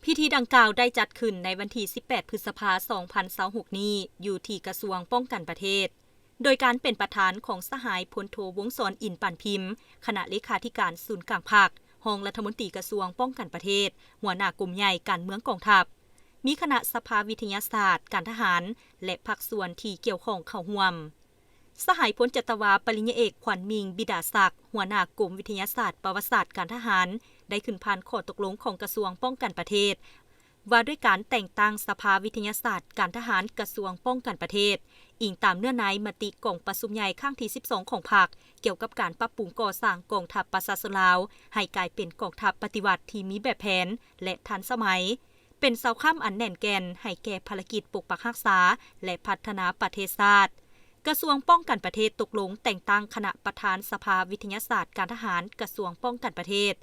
พิธีดังกล่าวได้จัดขึ้นในวันที่ 18 พฤษภาคม 2026 นี้อยู่ที่กระทรวงป้องกันประเทศ โดยการเป็นประธานของสหายพลโทวงศ์สร อินทร์ ปั่นพิมพ์คณะเลขาธิการศูนย์กลางภาครองรัฐมนตรีกระทรวงป้องกันประเทศ หัวหน้ากลุ่มใหญ่การเมืองกองทัพ มีคณะสภาวิทยาศาสตร์ การทหาร และภาคส่วนที่เกี่ยวข้องเข้าร่วม สหายพลจัตวาปริญญาเอกขวัญมิง บิดาศักดิ์ หัวหน้ากรมวิทยาศาสตร์ประวัติศาสตร์การทหาร ได้ขึ้นผ่านข้อตกลงของกระทรวงป้องกันประเทศ ว่าด้วยการแต่งตั้งสภาวิทยาศาสตร์การทหารกระทรวงป้องกันประเทศอิงตามเนื้อในมติกองประชุมใหญ่ครั้งที่ 12 ของพรรคเกี่ยวกับการปรับปรุงก่อสร้างกองทัพประชาชนลาวให้กลายเป็นกองทัพปฏิวัติที่มีแบบแผนและทันสมัย เป็นเสาค้ำอันแน่นแกนให้แก่ภารกิจปกปักรักษาและพัฒนาประเทศชาติกระทรวงป้องกันประเทศตกลงแต่งตั้งคณะประธานสภาวิทยาศาสตร์การทหารกระทรวงป้องกันประเทศ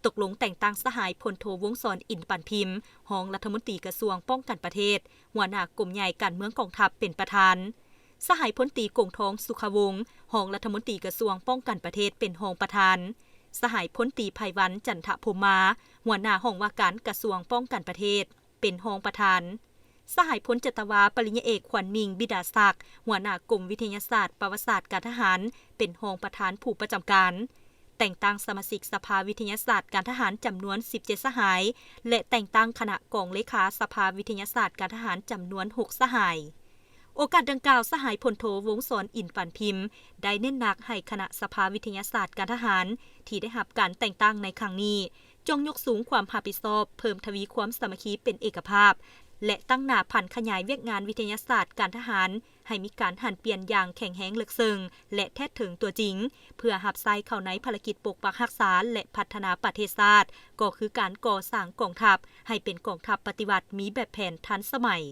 ตกลงแต่งตั้งสหายพลโทวงศ์สร อินทร์ ปั่นพิมพ์รองรัฐมนตรีกระทรวงป้องกันประเทศหัวหน้ากรมใหญ่การเมืองกองทัพเป็นประธานสหายพลตรีกงทองสุขวงศ์รองรัฐมนตรีกระทรวงป้องกันประเทศเป็นรองประธานสหายพลตรีไพวันจันทพรหมาหัวหน้าห้องว่าการกระทรวงป้องกันประเทศเป็นรองประธานสหายพลจัตวาปริญญาเอกขวัญมิง บิดาศักดิ์หัวหน้ากรมวิทยาศาสตร์ประวัติศาสตร์การทหารเป็นรองประธานผู้ประจำการแต่งตั้งสมาชิกสภาวิทยาศาสตร์การทหารจำนวน 17 สหายและแต่งตั้งคณะกองเลขาสภาวิทยาศาสตร์การทหารจำนวน 6 สหายโอกาสดังกล่าวสหายพลโทวงศ์สร อินทร์ ปั่นพิมพ์ได้เน้นหนักให้คณะสภาวิทยาศาสตร์การทหารที่ได้รับการแต่งตั้งในครั้งนี้จงยกสูงความรับผิดชอบเพิ่มทวีความสามัคคีเป็นเอกภาพและตั้งหน้าพันขยายเวียกงานวิทยาศาสตร์การทหารให้มีการหันเปลี่ยนอย่างแข็งแรงลึกซึ้งและแท้ถึงตัวจริงเพื่อหับไส้เข้าในภารกิจปกปักรักษาและพัฒนาประเทศชาติก็คือการก่อสร้างกองทัพให้เป็นกองทัพปฏิวัติมีแบบแผนทันสมัย